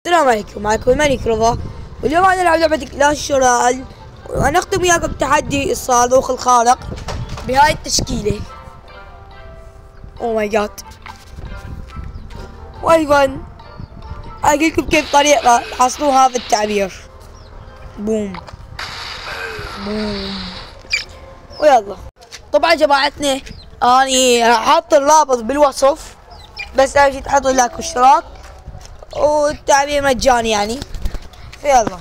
السلام عليكم، معكم الملك رضا، واليوم راح نلعب لعبة كلاش رويال، ونختم وياكم تحدي الصاروخ الخارق بهاي التشكيلة. اوه ماي جاد. وايضا اقول لكم كيف طريقة تحصلون هذا التعبير. بوم بوم. ويلا طبعا جماعتنا اني حاط الرابط بالوصف، بس اهم شي تحطوا لايك واشتراك والتعبير مجاني يعني. فيلا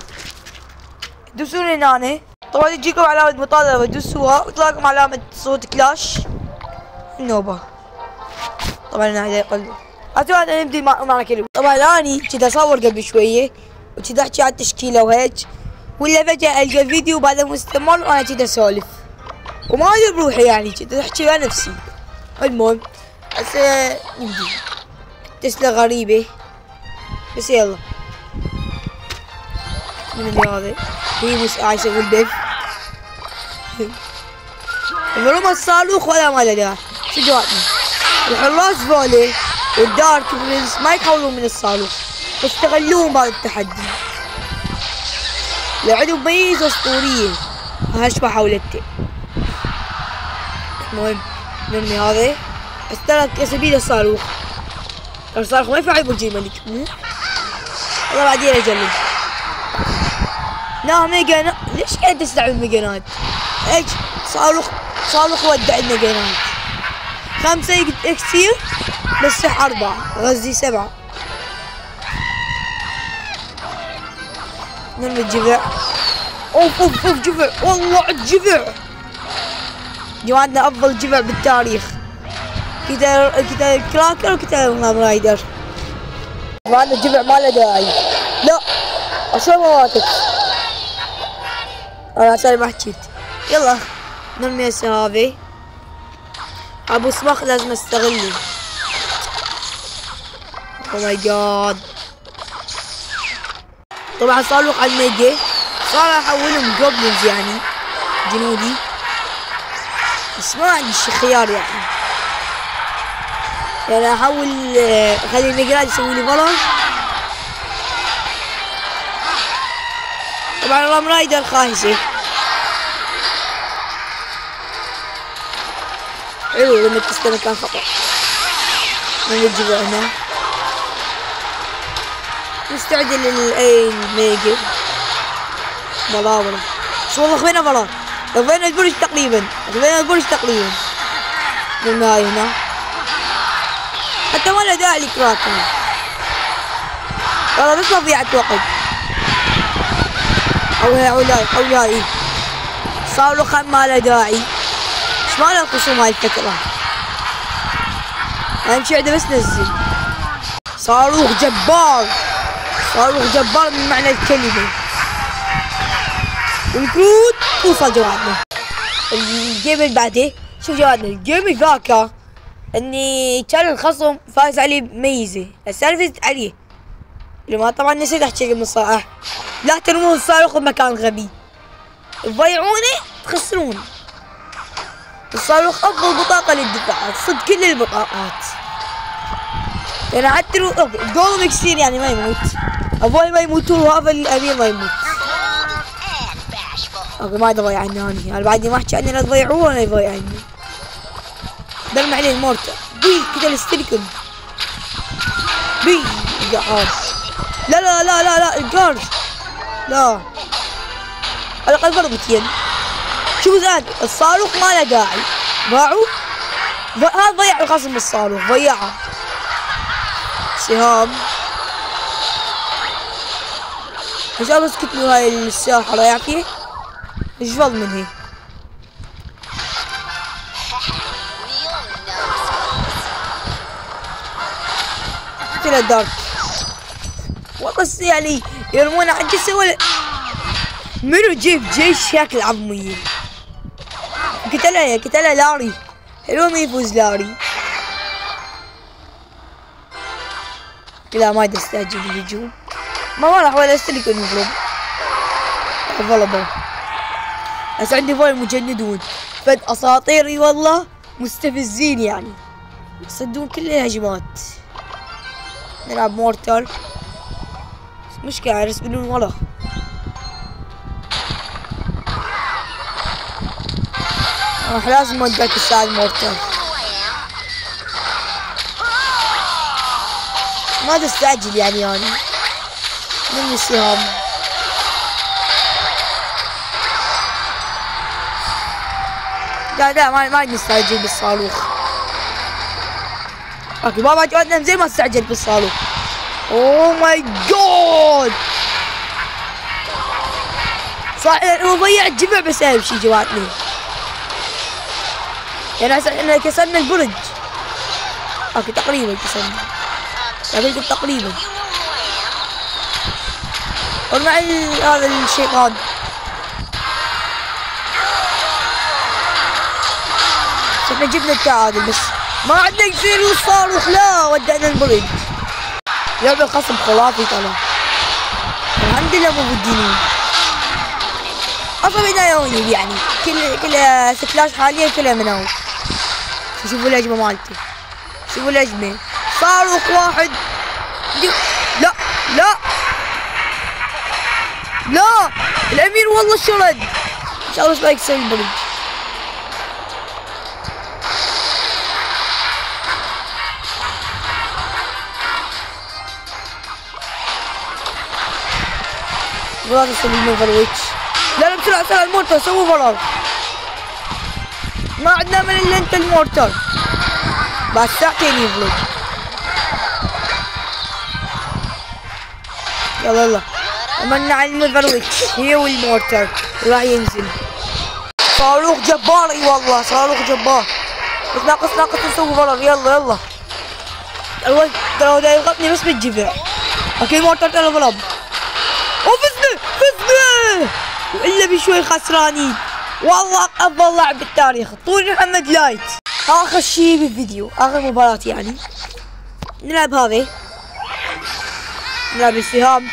تدوسون هنا، طبعا تجيكم علامة مطالبة تدوسوها وتلاقوا علامة صوت كلاش النوبة. طبعا هنا يقلب. اتوقع نبدي معنا كلمة. طبعا اني كنت اصور قبل شوية وكنت احكي عن التشكيلة وهيك، ولا فجأة القى الفيديو بعد مستمر وانا كنت اسولف وما ادري بروحي، يعني كنت احكي مع نفسي. المهم هسه نبدي. تسلا غريبة بس يلا. من اللي هذا؟ هي عايز يقول بيف. الهروب الصاروخ ولا ما له داعي. شو جواتنا؟ الحراس ذولي والدارك برنس ما يتحولون من الصاروخ، يستغلون بهذا التحدي. لعندهم ميزة اسطورية هالشبه حولته. المهم نرمي هذا، بس ترى سبيل الصاروخ. الصاروخ ما ينفع يبرجي الملك. والله بعدين اجرب. لا ميجا ليش قاعد تستعمل ميجانات؟ ايش؟ صاروخ ودع الميجانات. 5 اكسير بس صح 4 غزي 7. نرمي الجذع. اوف اوف اوف جذع، والله الجذع. جماعتنا افضل جذع بالتاريخ. كذا كراكر وكذا رايدر. جماعتنا الجذع ما له داعي. لا عشان ما ماتت. انا عشان ما حكيت. يلا نرمي هسه هذي. ابو صمخ لازم استغله. او ماي جاد. طبعا صاروخ على الميجا صار احولهم جوبلينز يعني جنودي، بس ما عندي خيار يعني احول اخلي الميجراد يسوي لي فرر. طبعا الرام رايدر خايسة. حلو لما تستنى كان خطأ. نجيبه هنا. نستعجل للاي ميجا. بلا شو والله خذينا بلا. خذينا البرج تقريبا. من هاي هنا. حتى ما له داعي لكراكر. والله بس مضيعة وقت. او هاي صاروخ ما له داعي. ايش مال الخصوم هاي الفكرة؟ اهم شي عنده بس نزل. صاروخ جبار من معنى الكلمة. والكروت توصل جواتنا. الجيم اللي بعده شوف جواتنا، الجيم اللي ذاك اني كان الخصم فايز عليه ميزة، هسه انا فزت عليه. لما طبعا نسيت احكي من الصراحة، لا ترمون الصاروخ بمكان غبي، تضيعونه تخسرون. الصاروخ افضل بطاقة للدفاع، تصد كل البطاقات. يعني حتى لو جولم يصير يعني ما يموت، ابوي ما يموتون وهذا الامير ما يموت. اوكي ما تضيع عني انا بعدني ما احكي عني لا تضيعوه ولا يضيع عني. درم عليه المورتا بي كذا الستيكن بي يا لا الجارج لا على الاقل ضربتين. شوف زاد الصاروخ ما له داعي، باعوا هذا ضيع الخصم بالصاروخ ضيعه. سهام عشان بس كتلوا هاي الساحرة يعطيه اجفل من هي. كتلها دارك والله يعني يرمون على الجسر ولا منو جيب جيش شكل عظمية. قتلها لاري حلوة ما يفوز لاري. لا ما يستعجل الهجوم، ما راح ولا استلك انه يضرب. بس عندي فول مجندون فد اساطيري والله مستفزين يعني يصدون كل الهجمات. نلعب مورتال مشكلة رسم من ورا. راح لازم اوديك الساعة المورتال. ما تستعجل يعني من السهام. لا ما نستعجل بالصاروخ. اوكي بابا جودنا زي ما استعجل بالصاروخ. اوه ماي جاد صح انه ضيع الجمع بسبب شي جواتني. يعني هسه احنا كسرنا البرج. اوكي تقريبا كسرنا. لكن تقريبا. ومع هذا الشيطان. احنا جبنا التعادل بس ما عندنا يصير الصاروخ. لا ودعنا البرج. لعبة خصم خرافي طلع. الحمد لله مو بالجنين. اصلا بناوي يعني كل سكلاش حاليا كلها مناوي. شوفوا الهجمة مالتي. شوفوا الهجمة. صاروخ واحد. لا لا لا الامير والله شرد. ان شاء الله ما يكسر البرج. لا تسوي الموفرويتش. لا بسرعة المورتال سووا فرار. ما عندنا من الا انت المورتال. بعد ساعتين يفلت. يلا عملنا على الموفرويتش هي والمورتال راح ينزل. صاروخ جبار اي والله صاروخ جبار. بس ناقص نسوي فرار. يلا الولد ترى دا يضغطني بس بالجذع. اوكي المورتال تلفل اب. وفزنا والا بشوي خسرانين. والله افضل لاعب بالتاريخ طول محمد لايت. اخر شيء بالفيديو اخر مباراة يعني نلعب هذه. نلعب السهام.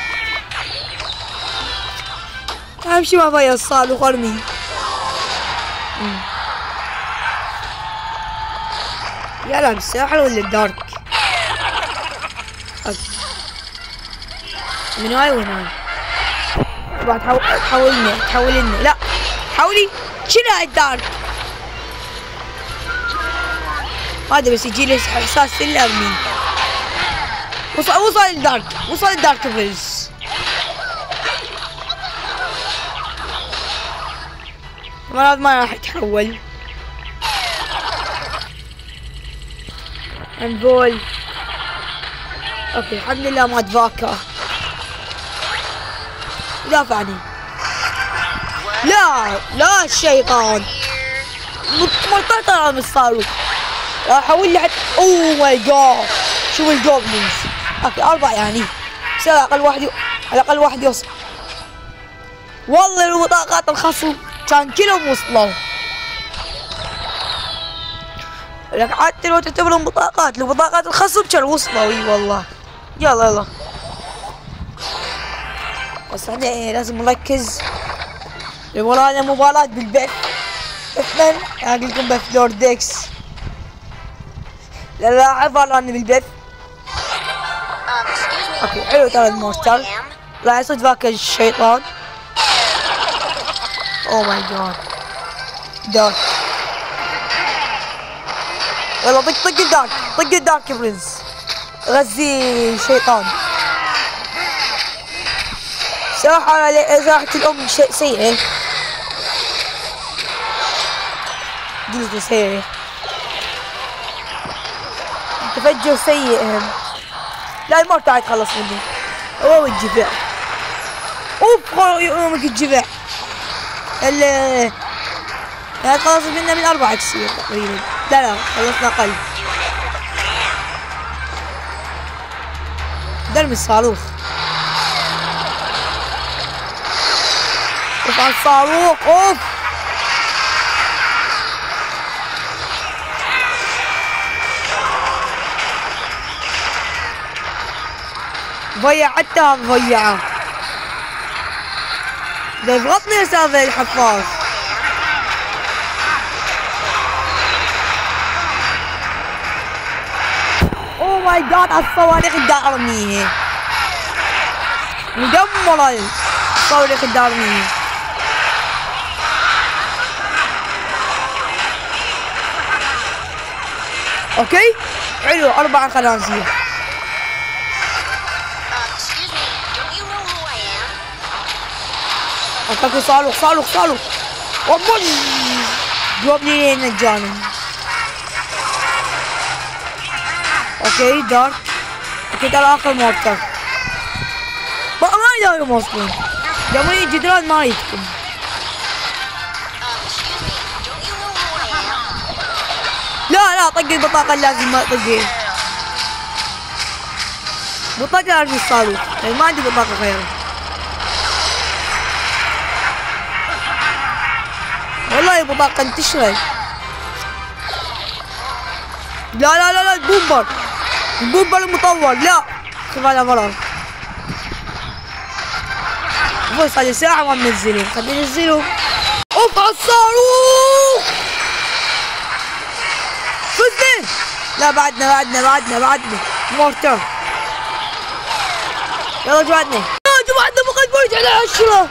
اهم شيء ما فيها الصاروخ ارمي. يلعب الساحر ولا الدارك؟ من هاي وين هاي؟ بعد تحولني لا حولي شنو الدارك؟ هذا بس يجي لي احساس اللي ارمي. وصل الدارك فيلز. ما راح يتحول. انفول. اوكي الحمد لله ما تفاكر. دافعني. لا الشيطان مرتطر من الصاروخ. راح احول لحد اوه ماي جاد. شوف الجوبلينز. اوكي 4 يعني بس على الاقل واحد يوصل. والله لو بطاقات الخصم كان كلهم وصلوا. لك حتى لو تعتبرهم بطاقات لو بطاقات الخصم كان وصلوا. اي والله. يلا بس احنا لازم نركز. ورانا مباراة بالبث. اثنين اقول لكم بث لورد ديكس. لا عبارة بالبث. اوكي حلو ترى المورتال. راح يصيد ذاك الشيطان. اوه ماي جاد. دارك. يلا طق الدارك يا برنس. غزي شيطان. ساحة الأم شيء سيئة. جلد سيئة. تفجر سيء. لا المورتال يتخلص مني. اوه الجذع. اوف يومك الجذع. خلص منا من 4 كسير تقريبا. لا خلصنا اقل. درب الصاروخ. اوف على الصاروخ اوف. ضيع حتى هذا ضيعه. ده يضغطني يا استاذ الحفاظ. اوه ماي جاد على الصواريخ اللي ارميها. مدمرة الصواريخ الدارمية. اوكي حلو 4 خنازير. اوكي صاروخ وبوم جوب لي نجاني. اوكي دارك. اوكي ترى اخر مورتر ما يداوم اصلا جميع الجدران ما يتكم. لا طق البطاقة لازم ما طقيه. بطاقة ارمي الصاروخ يعني ما عندي بطاقة غيره. والله بطاقة انتشرت. لا البومبر المطول لا شوف هذا مرض. بص هذه ساعة ما منزلين خلينا ننزلهم. اوف على الصاروخ فزنا. لا بعدنا مورتر. يلا جماعتنا فقط برجع على 10.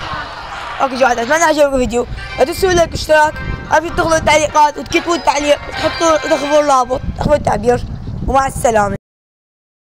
اوكي جماعتنا اتمنى عجبكم الفيديو. لا تنسوا لايك واشتراك. لا تدخلوا التعليقات وتكتبوا التعليق وتحطوا تخبروا الرابط تخبروا التعبير. ومع السلامة.